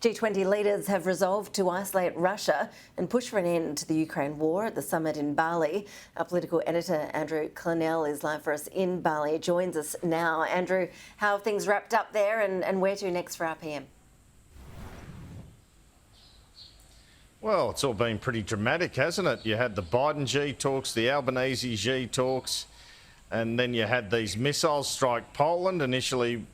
G20 leaders have resolved to isolate Russia and push for an end to the Ukraine war at the summit in Bali. Our political editor Andrew Clennell is live for us in Bali. Joins us now. Andrew, how have things wrapped up there and where to next for RPM? Well, it's all been pretty dramatic, hasn't it? You had the Biden-Xi talks, the Albanese-Xi talks, and then you had these missiles strike Poland. Initially,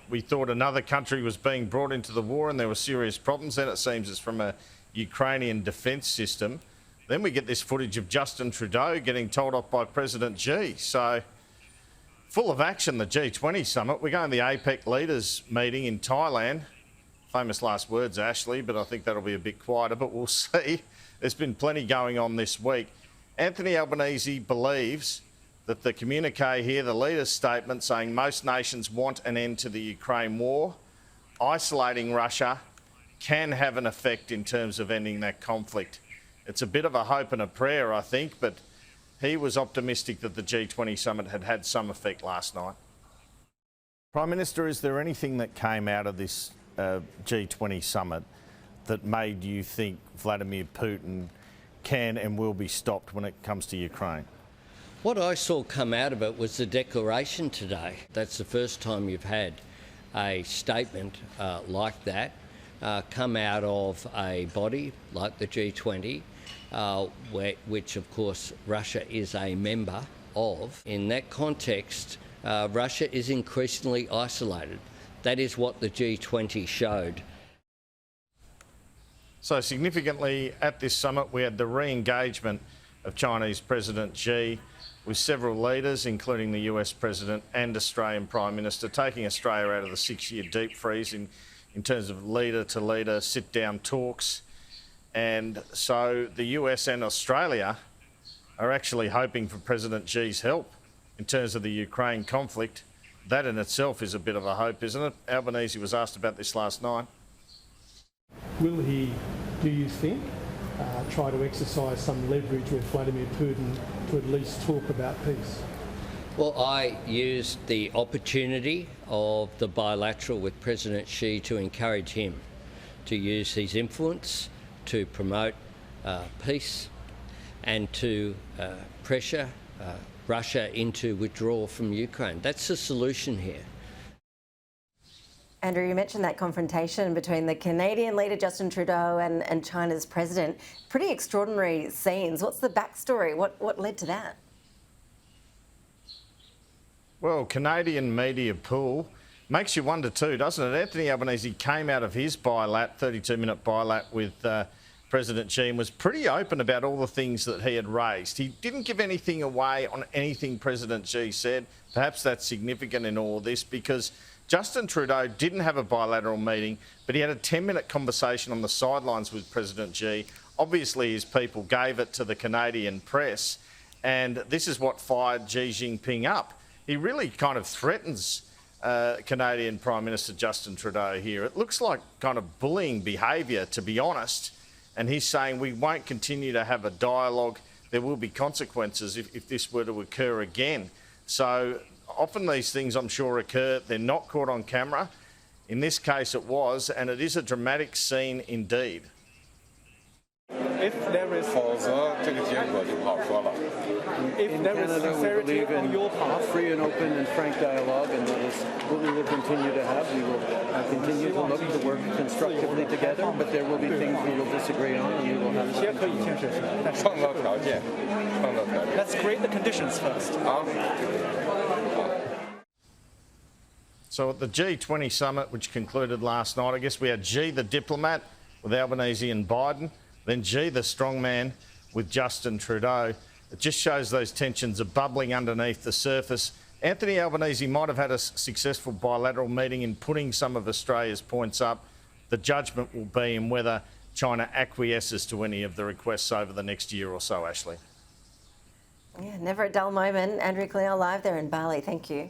we thought another country was being brought into the war and there were serious problems. Then it seems it's from a Ukrainian defence system. Then we get this footage of Justin Trudeau getting told off by President Xi. So, full of action, the G20 summit. We're going to the APEC leaders meeting in Thailand. Famous last words, Ashley, but I think that'll be a bit quieter, but we'll see. There's been plenty going on this week. Anthony Albanese believes that the communique here, the leader's statement saying most nations want an end to the Ukraine war, isolating Russia can have an effect in terms of ending that conflict. It's a bit of a hope and a prayer, I think, but he was optimistic that the G20 summit had had some effect last night. Prime Minister, is there anything that came out of this G20 summit that made you think Vladimir Putin can and will be stopped when it comes to Ukraine? What I saw come out of it was the declaration today. That's the first time you've had a statement like that come out of a body like the G20, which of course Russia is a member of. In that context, Russia is increasingly isolated. That is what the G20 showed. So significantly at this summit we had the re-engagement of Chinese President Xi with several leaders, including the US President and Australian Prime Minister, taking Australia out of the 6-year deep freeze in terms of leader-to-leader sit-down talks. And so the US and Australia are actually hoping for President Xi's help in terms of the Ukraine conflict. That in itself is a bit of a hope, isn't it? Albanese was asked about this last night. Will he, do you think, try to exercise some leverage with Vladimir Putin to at least talk about peace? Well, I used the opportunity of the bilateral with President Xi to encourage him to use his influence to promote peace and to pressure Russia into withdrawal from Ukraine. That's the solution here. Andrew, you mentioned that confrontation between the Canadian leader Justin Trudeau and China's president. Pretty extraordinary scenes. What's the backstory? What led to that? Well, Canadian media pool makes you wonder too, doesn't it? Anthony Albanese came out of his 32-minute bilat with President Xi and was pretty open about all the things that he had raised. He didn't give anything away on anything President Xi said. Perhaps that's significant in all of this because Justin Trudeau didn't have a bilateral meeting, but he had a 10-minute conversation on the sidelines with President Xi. Obviously, his people gave it to the Canadian press, and this is what fired Xi Jinping up. He really kind of threatens Canadian Prime Minister Justin Trudeau here. It looks like kind of bullying behaviour, to be honest. And he's saying we won't continue to have a dialogue. There will be consequences if this were to occur again. So often these things, I'm sure, occur. They're not caught on camera. In this case it was, and it is a dramatic scene indeed. If there is sincerity on your part, free and open and frank dialogue, and that is what we will continue to have. We will continue to look to work constructively together, but there will be things we will disagree on, and we will have to. Let's create the conditions first. So at the G20 summit, which concluded last night, I guess we had Xi the diplomat with Albanese and Biden, then Xi the strongman with Justin Trudeau. It just shows those tensions are bubbling underneath the surface. Anthony Albanese might have had a successful bilateral meeting in putting some of Australia's points up. The judgment will be in whether China acquiesces to any of the requests over the next year or so, Ashley. Yeah, never a dull moment. Andrew Clennell live there in Bali. Thank you.